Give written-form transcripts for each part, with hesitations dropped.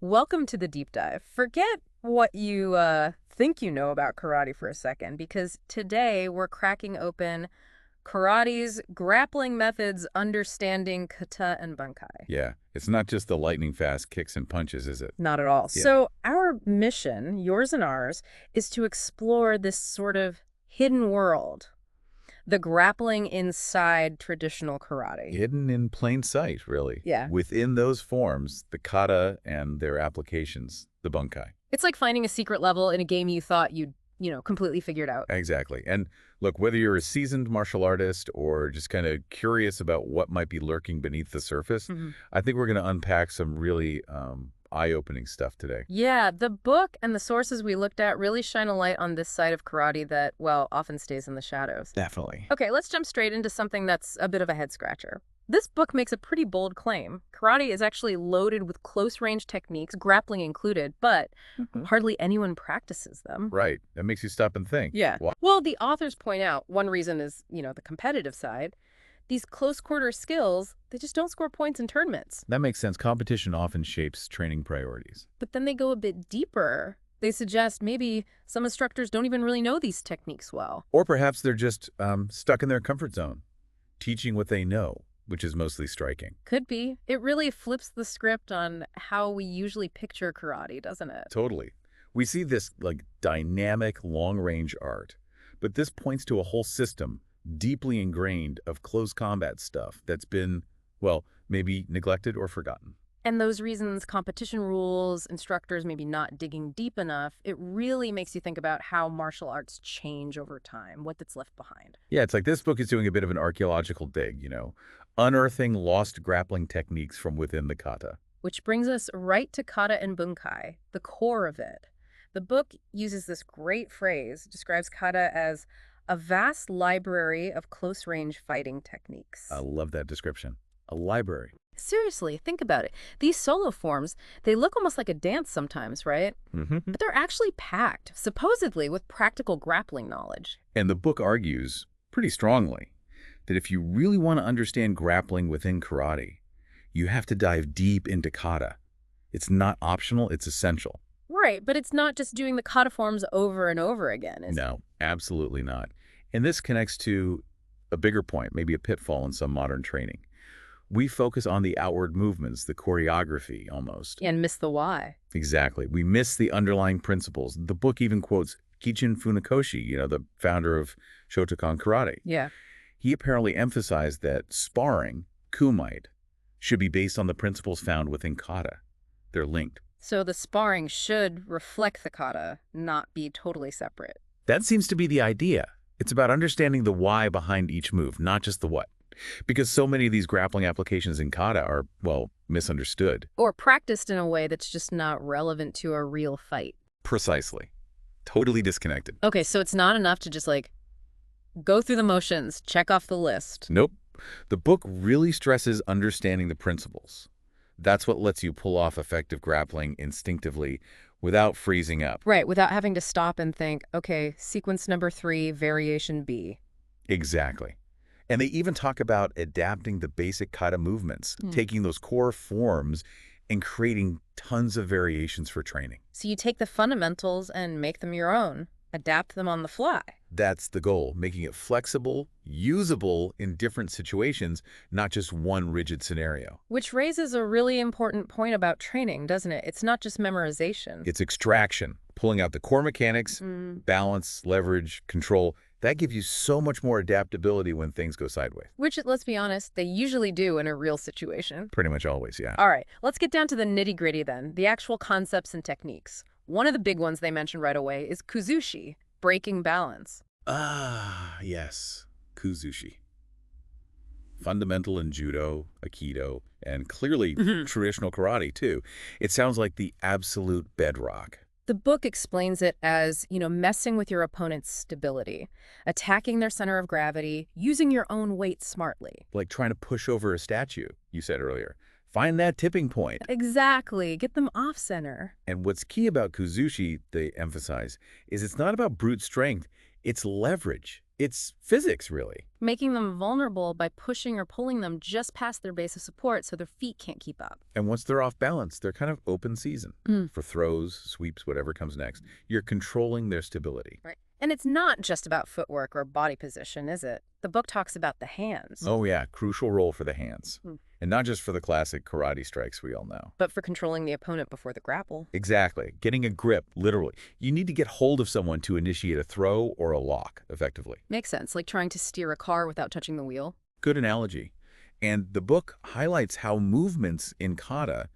Welcome to the deep dive. Forget what you think you know about karate for a second, because today we're cracking open karate's grappling methods, understanding kata and bunkai. Yeah, it's not just the lightning fast kicks and punches, is it? Not at all. Yeah. So our mission, yours and ours, is to explore this sort of hidden world, the grappling inside traditional karate. Hidden in plain sight, really. Yeah. Within those forms, the kata and their applications, the bunkai. It's like finding a secret level in a game you thought you'd completely figured out. Exactly. And look, whether you're a seasoned martial artist or just kind of curious about what might be lurking beneath the surface, I think we're going to unpack some really eye-opening stuff today. Yeah, the book and the sources we looked at really shine a light on this side of karate that, well, often stays in the shadows. Definitely. Okay, let's jump straight into something that's a bit of a head-scratcher. This book makes a pretty bold claim. Karate is actually loaded with close-range techniques, grappling included, but hardly anyone practices them. Right. That makes you stop and think. Yeah. Why? Well, the authors point out one reason is, the competitive side. These close-quarter skills, they just don't score points in tournaments. That makes sense. Competition often shapes training priorities. But then they go a bit deeper. They suggest maybe some instructors don't even really know these techniques well. Or perhaps they're just stuck in their comfort zone, teaching what they know, which is mostly striking. Could be. It really flips the script on how we usually picture karate, doesn't it? Totally. We see this dynamic long-range art, but this points to a whole system deeply ingrained of close combat stuff that's been, well, maybe neglected or forgotten. And those reasons, competition rules, instructors maybe not digging deep enough, it really makes you think about how martial arts change over time, what that's left behind. Yeah, it's like this book is doing a bit of an archaeological dig, unearthing lost grappling techniques from within the kata. Which brings us right to kata and bunkai, the core of it. The book uses this great phrase, describes kata as a vast library of close-range fighting techniques. I love that description. A library. Seriously, think about it. These solo forms, they look almost like a dance sometimes, right? But they're actually packed, supposedly with practical grappling knowledge. And the book argues, pretty strongly, that if you really want to understand grappling within karate, you have to dive deep into kata. It's not optional, it's essential. Right, but it's not just doing the kata forms over and over again, is it? No, absolutely not. And this connects to a bigger point, maybe a pitfall in some modern training. We focus on the outward movements, the choreography almost. And miss the why. Exactly. We miss the underlying principles. The book even quotes Kichin Funakoshi, the founder of Shotokan Karate. Yeah. He apparently emphasized that sparring, kumite, should be based on the principles found within kata. They're linked. So the sparring should reflect the kata, not be totally separate. That seems to be the idea. It's about understanding the why behind each move, not just the what. Because so many of these grappling applications in kata are, well, misunderstood. Or practiced in a way that's just not relevant to a real fight. Precisely. Totally disconnected. Okay, so it's not enough to just go through the motions, check off the list. Nope. The book really stresses understanding the principles. That's what lets you pull off effective grappling instinctively without freezing up. Right, without having to stop and think, okay, sequence number 3, variation B. Exactly. And they even talk about adapting the basic kata movements, taking those core forms and creating tons of variations for training. So you take the fundamentals and make them your own, adapt them on the fly. That's the goal, making it flexible, usable in different situations, not just one rigid scenario. Which raises a really important point about training, doesn't it? It's not just memorization. It's extraction, pulling out the core mechanics, balance, leverage, control. That gives you so much more adaptability when things go sideways. Which, let's be honest, they usually do in a real situation. Pretty much always, yeah. All right, let's get down to the nitty-gritty then, the actual concepts and techniques. One of the big ones they mention right away is kuzushi, breaking balance. Ah, yes, kuzushi. Fundamental in judo, aikido, and clearly traditional karate, too. It sounds like the absolute bedrock. The book explains it as, messing with your opponent's stability, attacking their center of gravity, using your own weight smartly. Like trying to push over a statue, you said earlier. Find that tipping point. Exactly. Get them off center. And what's key about kuzushi, they emphasize, is it's not about brute strength. It's leverage. It's physics, really. Making them vulnerable by pushing or pulling them just past their base of support so their feet can't keep up. And once they're off balance, they're kind of open season Mm. for throws, sweeps, whatever comes next. You're controlling their stability. Right. And it's not just about footwork or body position, is it? The book talks about the hands. Oh yeah, crucial role for the hands. Mm. And not just for the classic karate strikes we all know. But for controlling the opponent before the grapple. Exactly. Getting a grip, literally. You need to get hold of someone to initiate a throw or a lock, effectively. Makes sense, like trying to steer a car without touching the wheel. Good analogy. And the book highlights how movements in kata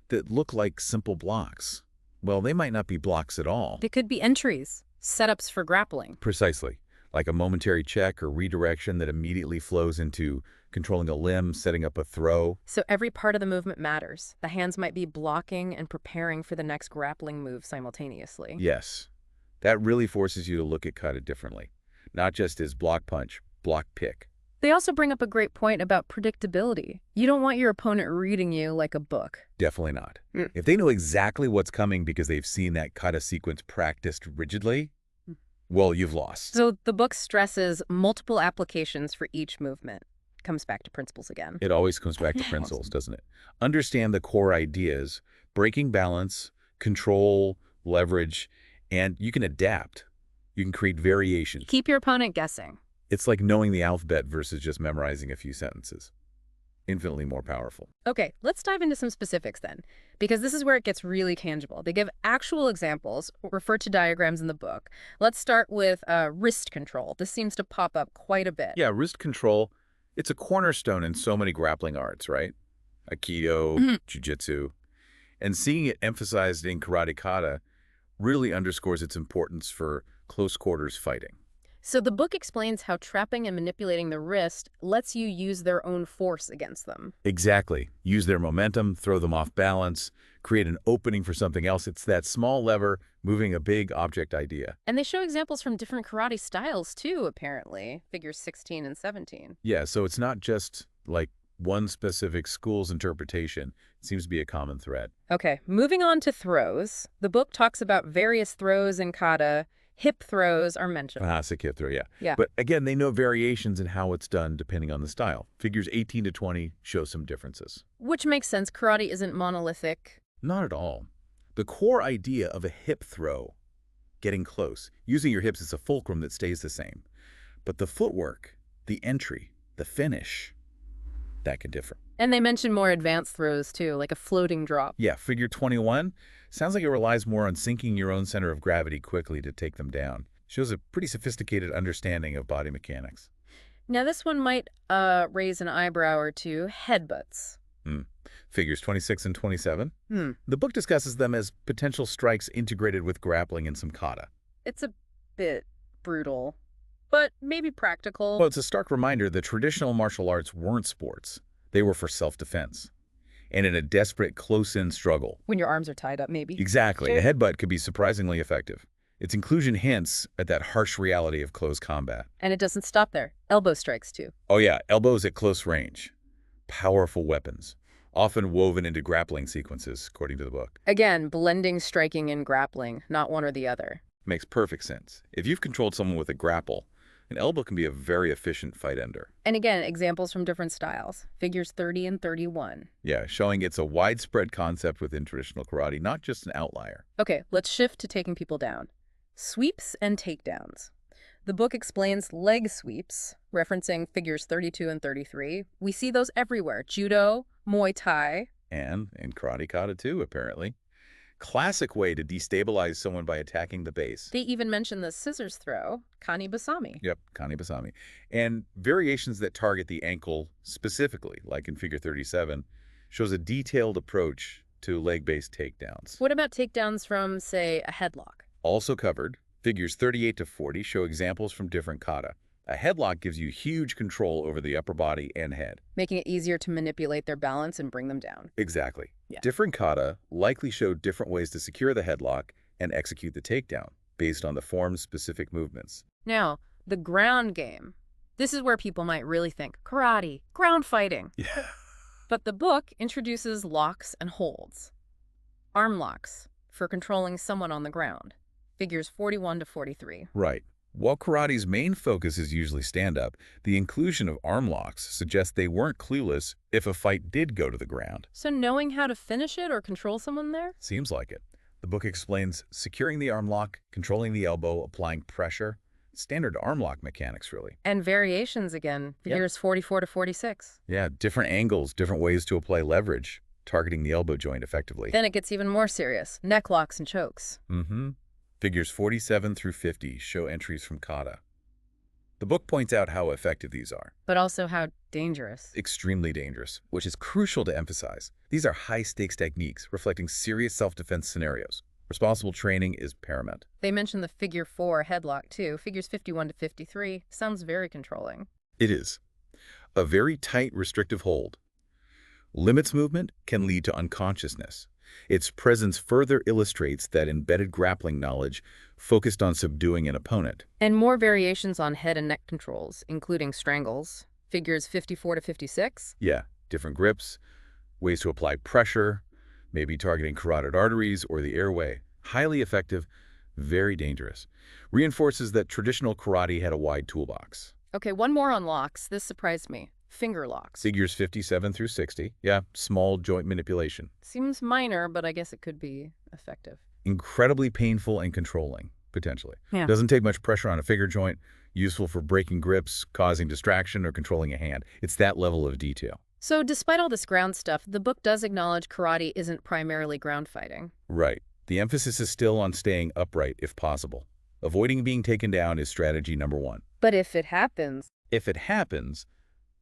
that look like simple blocks, well, they might not be blocks at all. They could be entries, setups for grappling. Precisely. Like a momentary check or redirection that immediately flows into controlling a limb, setting up a throw. So every part of the movement matters. The hands might be blocking and preparing for the next grappling move simultaneously. Yes. That really forces you to look at kata differently. Not just as block punch, block pick. They also bring up a great point about predictability. You don't want your opponent reading you like a book. Definitely not. Mm. If they know exactly what's coming because they've seen that kata sequence practiced rigidly, well, you've lost. So the book stresses multiple applications for each movement. Comes back to principles again. It always comes back to principles, doesn't it? Understand the core ideas, breaking balance, control, leverage, and you can adapt. You can create variations. Keep your opponent guessing. It's like knowing the alphabet versus just memorizing a few sentences. Infinitely more powerful. Okay, let's dive into some specifics then, because this is where it gets really tangible. They give actual examples, refer to diagrams in the book. Let's start with wrist control. This seems to pop up quite a bit. Yeah, wrist control, it's a cornerstone in so many grappling arts, right? Aikido, jiu-jitsu. And seeing it emphasized in karate kata really underscores its importance for close quarters fighting. So the book explains how trapping and manipulating the wrist lets you use their own force against them. Exactly. Use their momentum, throw them off balance, create an opening for something else. It's that small lever moving a big object idea. And they show examples from different karate styles too, apparently, figures 16 and 17. Yeah, so it's not just like one specific school's interpretation. It seems to be a common thread. Okay, moving on to throws. The book talks about various throws in kata. Hip throws are mentioned. Classic hip throw, yeah. Yeah. But again, they know variations in how it's done depending on the style. Figures 18 to 20 show some differences. Which makes sense. Karate isn't monolithic. Not at all. The core idea of a hip throw, getting close, using your hips as a fulcrum that stays the same. But the footwork, the entry, the finish, that can differ. And they mention more advanced throws too, like a floating drop. Yeah, figure 21 sounds like it relies more on sinking your own center of gravity quickly to take them down. Shows a pretty sophisticated understanding of body mechanics. Now this one might raise an eyebrow or two. Headbutts. Figures 26 and 27. Hmm. The book discusses them as potential strikes integrated with grappling and some kata. It's a bit brutal, but maybe practical. Well, it's a stark reminder that traditional martial arts weren't sports. They were for self-defense. And in a desperate close-in struggle. When your arms are tied up, maybe. Exactly. A headbutt could be surprisingly effective. Its inclusion hints at that harsh reality of close combat. And it doesn't stop there. Elbow strikes too. Oh yeah, elbows at close range. Powerful weapons. Often woven into grappling sequences, according to the book. Again, blending striking and grappling, not one or the other. Makes perfect sense. If you've controlled someone with a grapple, an elbow can be a very efficient fight ender. And again, examples from different styles. Figures 30 and 31. Yeah, showing it's a widespread concept within traditional karate, not just an outlier. Okay, let's shift to taking people down. Sweeps and takedowns. The book explains leg sweeps, referencing figures 32 and 33. We see those everywhere. Judo, Muay Thai. And in karate kata too, apparently. Classic way to destabilize someone by attacking the base. They even mention the scissors throw, kani basami. Yep, kani basami. And variations that target the ankle specifically, like in figure 37, shows a detailed approach to leg-based takedowns. What about takedowns from, say, a headlock? Also covered, figures 38 to 40 show examples from different kata. A headlock gives you huge control over the upper body and head. Making it easier to manipulate their balance and bring them down. Exactly. Yeah. Different kata likely show different ways to secure the headlock and execute the takedown based on the form's specific movements. Now, the ground game. This is where people might really think karate, ground fighting. Yeah. But the book introduces locks and holds. Arm locks for controlling someone on the ground. Figures 41 to 43. Right. While karate's main focus is usually stand-up, the inclusion of arm locks suggests they weren't clueless if a fight did go to the ground. So knowing how to finish it or control someone there? Seems like it. The book explains securing the arm lock, controlling the elbow, applying pressure. Standard arm lock mechanics, really. And variations again, Yep. figures 44 to 46. Yeah, different angles, different ways to apply leverage, targeting the elbow joint effectively. Then it gets even more serious, neck locks and chokes. Figures 47 through 50 show entries from Kata. The book points out how effective these are. But also how dangerous. Extremely dangerous, which is crucial to emphasize. These are high-stakes techniques reflecting serious self-defense scenarios. Responsible training is paramount. They mentioned the figure 4 headlock too, figures 51 to 53. Sounds very controlling. It is. A very tight, restrictive hold. Limits movement can lead to unconsciousness. Its presence further illustrates that embedded grappling knowledge focused on subduing an opponent. And more variations on head and neck controls, including strangles, figures 54 to 56. Yeah, different grips, ways to apply pressure, maybe targeting carotid arteries or the airway. Highly effective, very dangerous. Reinforces that traditional karate had a wide toolbox. Okay, one more on locks. This surprised me. Finger locks. Figures 57 through 60. Yeah, small joint manipulation. Seems minor, but I guess it could be effective. Incredibly painful and controlling, potentially. Yeah. Doesn't take much pressure on a finger joint, useful for breaking grips, causing distraction, or controlling a hand. It's that level of detail. So despite all this ground stuff, the book does acknowledge karate isn't primarily ground fighting. Right. The emphasis is still on staying upright if possible. Avoiding being taken down is strategy number one. But if it happens... If it happens,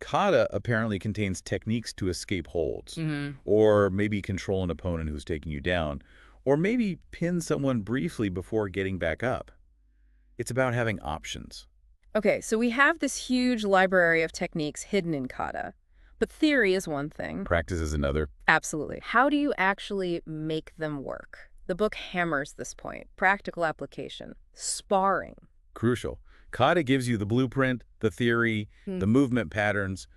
kata apparently contains techniques to escape holds, or maybe control an opponent who's taking you down, or maybe pin someone briefly before getting back up. It's about having options. Okay, so we have this huge library of techniques hidden in kata. But theory is one thing. Practice is another. Absolutely. How do you actually make them work? The book hammers this point. Practical application. Sparring. Crucial. Kata gives you the blueprint, the theory, the movement patterns,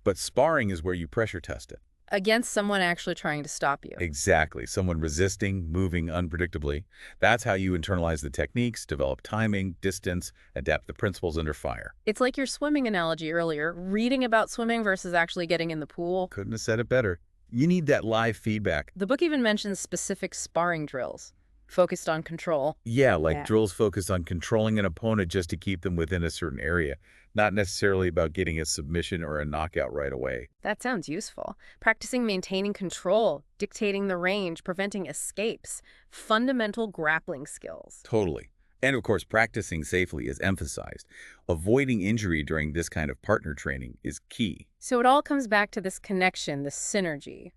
but sparring is where you pressure test it. Against someone actually trying to stop you. Exactly. Someone resisting, moving unpredictably. That's how you internalize the techniques, develop timing, distance, adapt the principles under fire. It's like your swimming analogy earlier, reading about swimming versus actually getting in the pool. Couldn't have said it better. You need that live feedback. The book even mentions specific sparring drills, focused on control. Yeah, drills focused on controlling an opponent just to keep them within a certain area, not necessarily about getting a submission or a knockout right away. That sounds useful. Practicing maintaining control, dictating the range, preventing escapes, fundamental grappling skills. Totally. And of course, practicing safely is emphasized. Avoiding injury during this kind of partner training is key. So it all comes back to this connection, this synergy.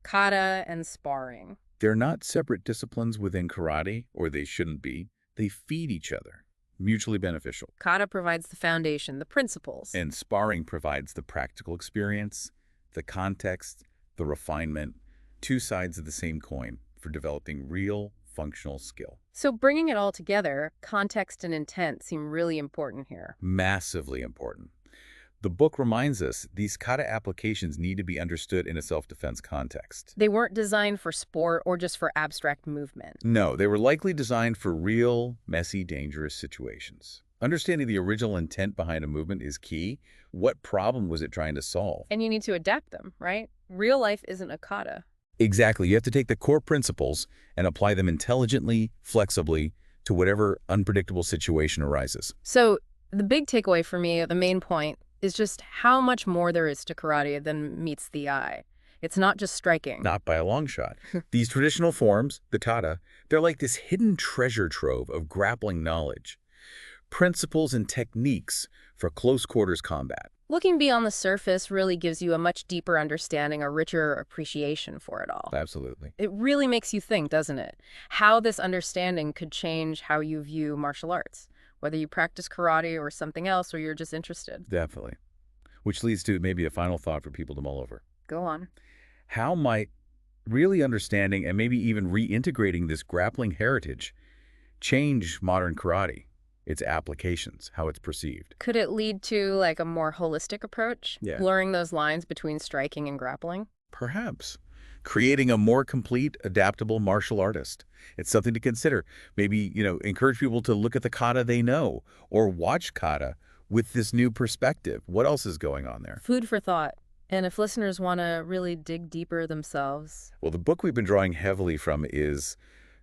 Kata and sparring. They're not separate disciplines within karate, or they shouldn't be. They feed each other, mutually beneficial. Kata provides the foundation, the principles. And sparring provides the practical experience, the context, the refinement, two sides of the same coin for developing real functional skill. So bringing it all together, context and intent seem really important here. Massively important. The book reminds us these kata applications need to be understood in a self-defense context. They weren't designed for sport or just for abstract movement. No, they were likely designed for real, messy, dangerous situations. Understanding the original intent behind a movement is key. What problem was it trying to solve? And you need to adapt them, right? Real life isn't a kata. Exactly. You have to take the core principles and apply them intelligently, flexibly, to whatever unpredictable situation arises. So the big takeaway for me, the main point, is just how much more there is to karate than meets the eye. It's not just striking. Not by a long shot. These traditional forms, the kata, they're like this hidden treasure trove of grappling knowledge, principles and techniques for close quarters combat. Looking beyond the surface really gives you a much deeper understanding, a richer appreciation for it all. Absolutely. It really makes you think, doesn't it? How this understanding could change how you view martial arts, whether you practice karate or something else, or you're just interested. Definitely. Which leads to maybe a final thought for people to mull over. Go on. How might really understanding and maybe even reintegrating this grappling heritage change modern karate? Its applications, how it's perceived. Could it lead to like a more holistic approach? Yeah. Blurring those lines between striking and grappling? Perhaps. creating a more complete, adaptable martial artist. It's something to consider. Maybe, encourage people to look at the kata they know or watch kata with this new perspective. What else is going on there? Food for thought. And if listeners want to really dig deeper themselves, Well, the book we've been drawing heavily from is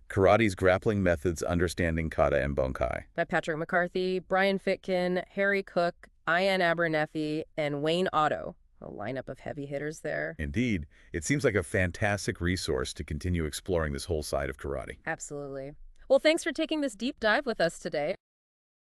Karate's Grappling Methods Understanding Kata and Bunkai. by Patrick McCarthy, Brian Fitkin, Harry Cook, Ian Abernethy, and Wayne Otto. A lineup of heavy hitters there. Indeed, it seems like a fantastic resource to continue exploring this whole side of karate. Absolutely. Well, thanks for taking this deep dive with us today.